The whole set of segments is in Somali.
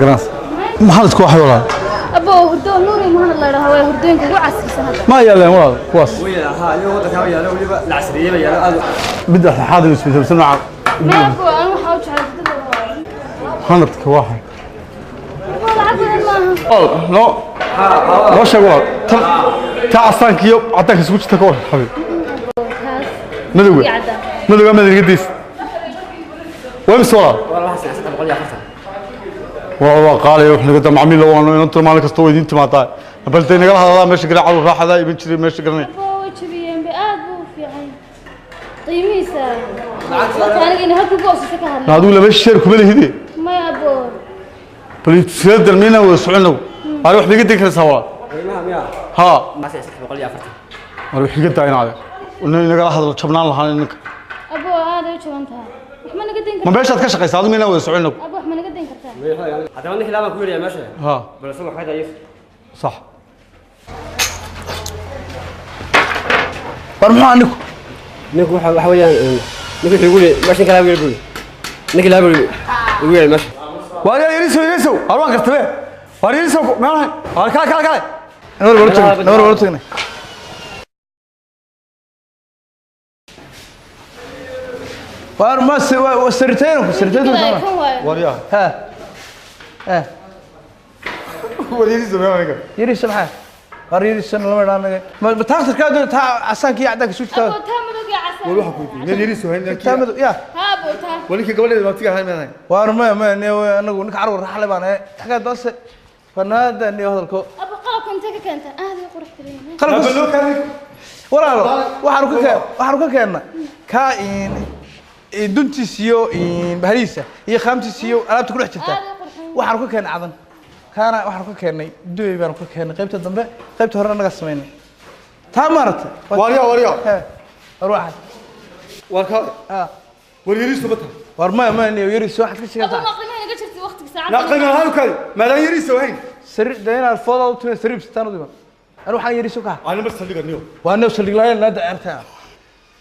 خلاص ما حد كوح ولا أبو هردون نوري ما هلا له هو هردون كل عسكر سنة ما يلا ولا كواس ويا ها يو ودك يا لو لي العسريه يا بدأ حاضر يسوي سمع ما أبو أنا محاوج على حنطك واحد والله عبد الله لا شغل تعصان كيو عطاك سويتش تكور حبيبي مدوي ما قديس وين صورة والله حسن بقول يا فرصه والله قال يروح نقدر معميل لو انه انت مالك استوي انت ما طاي بلتين قال هذا ماشي قال على راح هذا يبن شري ماشي قرني أبو تبين بأبو في عين طيميسة أنا قلنا هاك بوس سكها هذول لا ماشي شرك بله هدي ما يا أبو بليت درمينا وسعنا اروح بقدك سوا ها ما سيحسك بقول يا فرصه اروح قد عين هذا ونقول هذا جبنان لها انك أبو هذا وش أنتها إحنا نقدين ما بيش كشقيس هذا مين وسعنا أبو إحنا نقدين كرتان هذا منك لا بقول يا ماشي ها بس هو حاجه يف صح برمحوا عنكم نيك waxa weeyaan ninka wuxuu yiri meesha kala weeyay ninka la weeyay meesha واريا يريسو أروان كرتبه واريا يريسو ما له كلا نور ورتنا وار ما سرتين واريا ها واريا يريسو ما له يريسو معاه واريا يريسو لما دام ما بتاخذ كذا تا عساكي عندك شو أبو تامدو يا عسل والله حكوتي يريسو هنا تامدو يا ها أبو تام ولكن قبل ما تيجي هاي ما وار ما أنا نك عرور رح لبنا حاجة دوس فنادى إني هذا الكو أبو قلب كنت كنت هذه قرح ترين قلب بلو كان ولا وحركك كأنه كائن دنتي سيو إن بهريسة هي خامتي سيو أنا بتقول حتى وحركك كان عظم كان وحركك كأنه دوي بيركك كأنه قيبت الضمبة قيبت هرنا قسمين تامرت واريا أروح warka وريريسو بطل ورما يريسو واحد كل شيء أبو مقيمين قلت شفتي وقتك ساعة لا قيمة هاي كذي ما لا يريسو هين سر دينا الفوضى وتسرب ستانو ديما أروح على يريسو كه أنا بس صدق النيو وأنا وصل لي لا دعرتها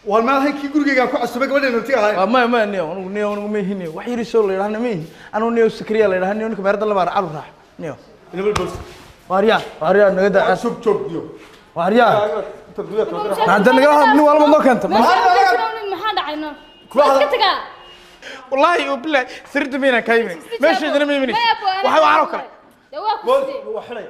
والما هي كي يقول لك أكو عصبك ولا نرتيها هاي ما نيو ما هني وحي يريسو اللي رهنا مين أنا نيو سكريا اللي رهنا نيو كبير دلنا بار عرض راح نيو أنا بالبلس واريا نقدر شوف نيو واريا عندنا نقدر نيو والله ما كنت ما حد عينه كتكا والله وبلا سرت مينا كايمين ماشي دري ميني waxay waaro kale waa xilay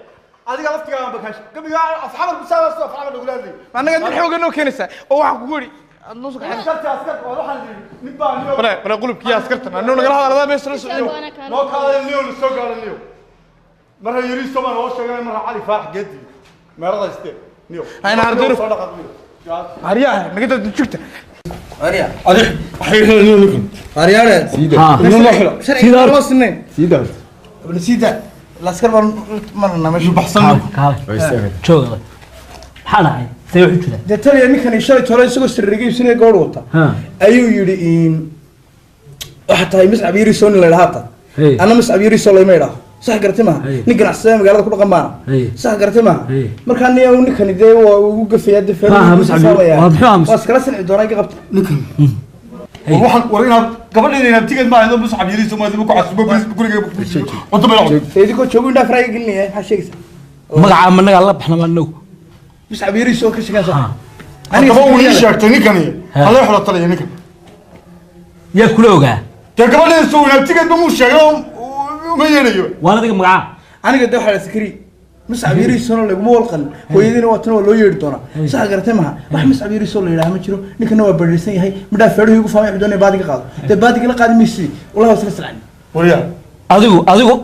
adiga laftiga bakash gabiga asxaab المساواة soo faacan ugu leeyahay anaga dad xoog inoo keenaysa oo wax ku guri adnoo soo kaxay askarta waa waxaan nid baa niyo bana qulubkii askarta anoo naga hadalada meesha la socdo noo kaalay niyo soo gaaray niyo marra yiriiso ma oo sheegay marra cali faax gedi meerada istee niyo ayna ardayro ariyaha naga dad jugta ariya adix waxay niyo niyo ariya سيدا والله سنين ابن سيدا العسكر مرنا ماشي بحصل شو حالها سيروح كذا ده ترى يعني كان يشتري ترى يسوق سرقي سنة قروطة أيوة يريين حتى هي مسعى بيريسون اللي لهاتا أنا مسعى بيريسون اللي ما يراه صح قرت معه نقرأ السلام قال كل قمانة صح قرت معه مركان يوم نكني ده ووقف في يد فيلم مسعى واسكر سنة دوران قبض نكن waxaan warina gabadheena tigid ma aydo musxab yiriiso ma ku casbo guriga wada baa sayidku joogo inda faraay gelinaya waxa sheegaysa magaca managa la baxna ma now musxab yiriiso ka shaqeysa aniga uu ii sheegtay ninkani hada xula talay ninkan yaa kula ogaa ta gabadheena soo ina tigid ma sheegay ma yeelayo wala diga magaca aniga da waxa askari مسعى يريسون اللي مولقن ويدين واتنو لو يردونا صح قرتي ما wax مسعى يريسون la yiraahdo ma jiro ninkana waa bariisan yahay midha feeruhu ugu faamay doonay baadiga qaado de baadiga la qaadi mise walahi wasla salaan wariya adigu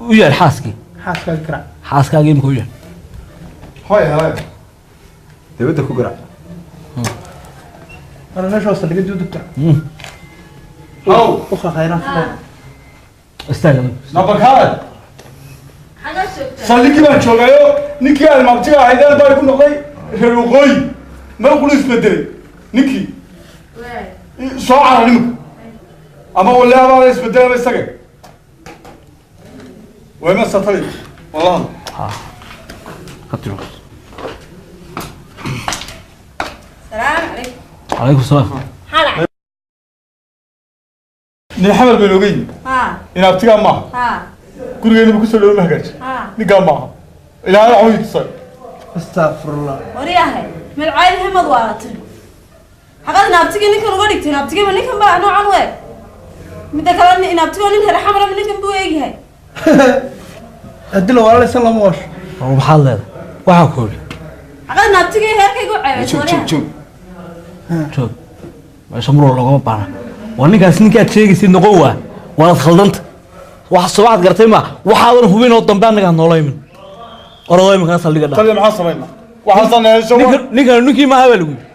u yeer xaaski xaaskaaga imku yeer hay dawada ku gara ana nasho saldhiga dudubta oo khayran استنى nabakad صديقي بان جوغايو نيكي المابتيغا هيدان باي كو نقday reer waqooyi ma ku isbedelay ninki soo cararin ama walaaba la isbedelay isaga way ma satay wallahi خطير السلام عليكم عليكم السلام ni xamal baan ogeyn ina abtiga ma gurigeena ku soo dhaw hagaaj ninka ma ilaahay cawid soo astaghfirullah wariyahay meel caayl hamad waalatay xaqad naabtiga ninkan uga dhigtay naabtiga ma ninkan baa noocan weeg midda kale naabtiga ninkan xamra ma ninkan buu eegyahay adilo wala san lama wash oo maxaad leedahay waxaa ku yidhi xaqad naabtiga heerkayga u ceebay joog meesha muroo loogama baana waa ninkaas ninkaad sheegaysid noqon waad khaldanta waxa soo waxaad gartay ma waxaadan hubin oo dambe anaga noolaymin orodoo iminkaas saldhiga dhaa taliya maxaa sameynaa waxaa sameeyay ninkan ninkii maaha baa lagu yidhi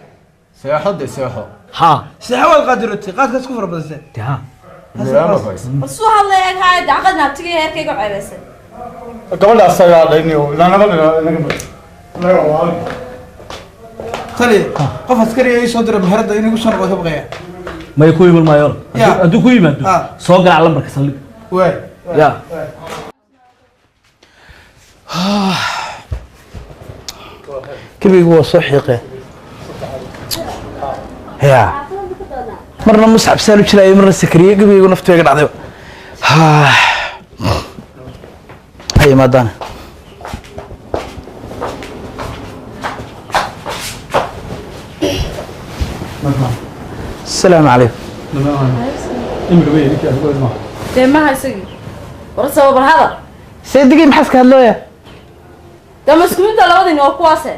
seexo seexo haa saxawad qadirtay qaadkaas ku farbadasay haa soo hadlay ka xaqad naabtiga heerkayga u ceebaysay gabadha asaga dhayniyo ilaanaba naga waa tali qof askari ay soo diray maharada inuu soo noqdo baqaya may ku yimaad maayo Ya. hadduu ku yimaado Ah. soo garaac lambarka saldhiga way ya كبير هو صحيقه يا مرنا مصعب سالو جلاي مرنا سكريه كبير نفته يقعد عدو ها هي ما دانا السلام عليكم deemaha isagii war sabab hada سيدي محسك هاللويا dama isku mid labadani oo kuwaase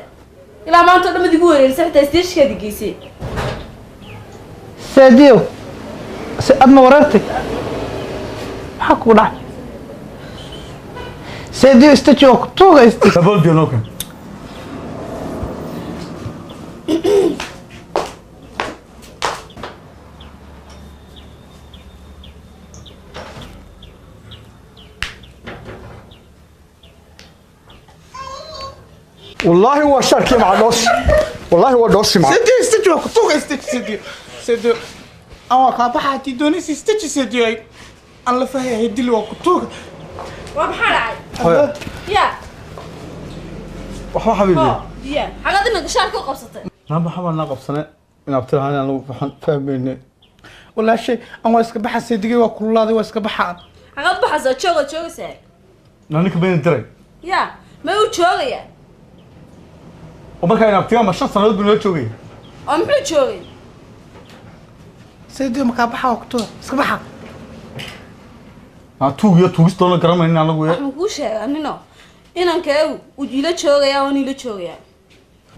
ilaa maanta dhamad igu wareerisay xitaa isteeshkeeda geysay سيديو أدنى وررتك حكوا نعم سيديو استجوا كتوغا استجوا dabal diinokan والله هو شاركي مع دوش والله هو دوش مع سيديو استجوا كتوغا استجوا سيديو سيديو أنا كابحة تدوني استجوا سيديو أنا فهي هدي لو كتوغا waa maxaa dhacay ya waxba xabiibi ya xaqad inaad shaarka u qabsatay naba xaban la qabsane in abtiraan aan lagu fahmayne ولا شيء أنا اسكبحة سيديو وكل هذا واسكبحة xaqad baxaysaa joogaysaa nanika been diray ya ma uu joogaya oo markaa in abtiraan ma 5 sanadood buu noo joogay oo muxuu joogay سيديو مكابحة وكتوغا اسكبحة tuugiyo tuugistoona garanayna anagu waxaan kuu sheegay anino inankeegu uu ila joogayaa oo ila joogayaa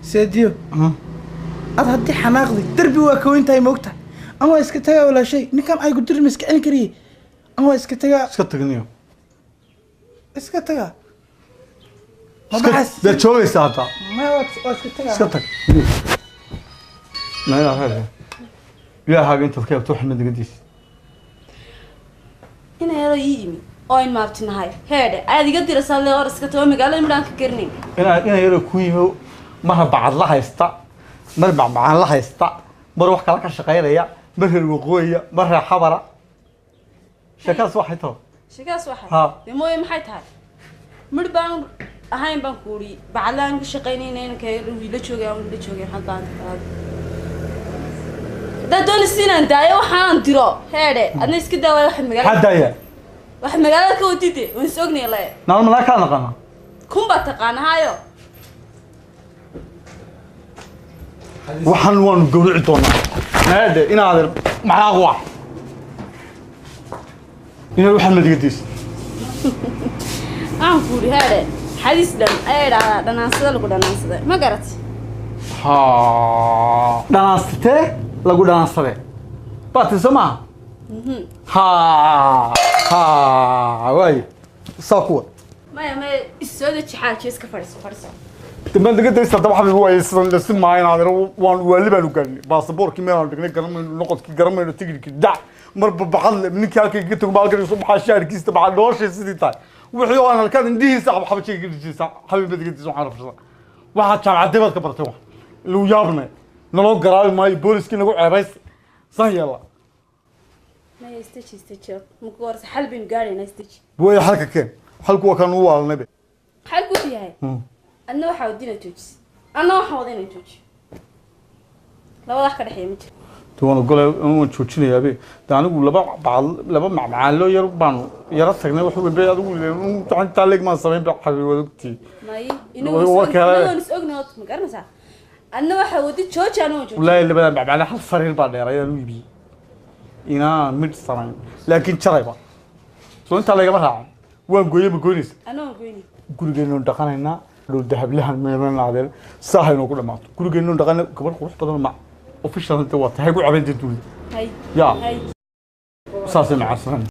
سيديو أنا هدي حناقضي دربي وكوينتاي موقتها أنا اسكتها ولا شيء نكان أي قدر مسكين كريه أنا اسكتها iska tagniyo اسكتها ما بحس da joogaysa hata ما اسكتها iska tag ma ila hada ila haga inta ka qabto xamad gadiis inayada ii yimi oo in maabtinahay heedhe aad iga dirasaan lee or iska tago magaalada midhaan ka garnayn ina yaro ku yimo mar bacad la haysta mar macmacaan la haysta mar wax kala ka shaqeynaya mar reer waqooyiya mar reer xabara shakaas waxay tahay shakaas waxay Ha. demooye maxay tahay midh baan ahayn baan kuuri bacadlaan ka shaqaynayna inankeega wiila joogaya aan wiila joogaya haddaan haddaad doonaysa inaan daayo waxaan diro heedhe adna iska daawaya waxaad magaalada hadaya waxaad magaalada ka wadide waan is ognaya le naalma la ka naqana kun baad taqaanahaayo waxaan waan gowrici doonaa naade inaad maxaa wax ina waxaan madigadiis aan kuuri heedhe xadiis dhan ayay dhahdaa dhanaansada lagu dhanaansaday ma garat ha dhanaastee lagu dhanaansaday baati sama ha waay sakuwa maya maya isoo deji xaalkii iska fadhiso fadhiso dambaan digadiisa daba xabiib way si maayn waan waali baan u gaarnay baasaboorkii meel aan dhignay garamayno noqodkii garamayno tigidhkii dac marba baqad le ninkii halkay ka tago baalkan soo baxaa shaarkiisa baxaa dhooshay sidii tahay wixii oo aan halkaan indhihiisa xabxabajay gidhiisa xabiib digadiisa waxaan rabsada waxaa jaamacadii baad ka bartay wax lagu yaabnay naloo garaabi maayo booliskii nagu ceebays san yeela maya isteji marka horse xal baynu gaadhaynaa isteji way halka keen halku waa kan u waalnaybe xalku wuxuu yahay adna waxaa wadina joojis anna waxaan wada inaan joojiyo labada wax ka dhexeeya ma jiro تونا قول أنا شوتشني يا أبي تاني قول لبا معلو يرى سكنة وحول بيا تقول تعال تعلق ما سمين بحبي ودكتي ماي إنه نسأقنا مقارنة ساعة أنا وحودي شوتش أنا وجوتش ولا اللي بدنا بعد حال فريق بعد يا ريال ويبي إنا ميت سنين لكن شريبا سو أنت على جماعة وين قوي بقوليس أنا قويني كل جنون دخلنا هنا لو ذهب لها من هذا صح إنه كل ما كل جنون دخلنا كبر خلاص بدل ما official أنت وقت هيقول عبين تقول هاي يا هاي صار مع السلامة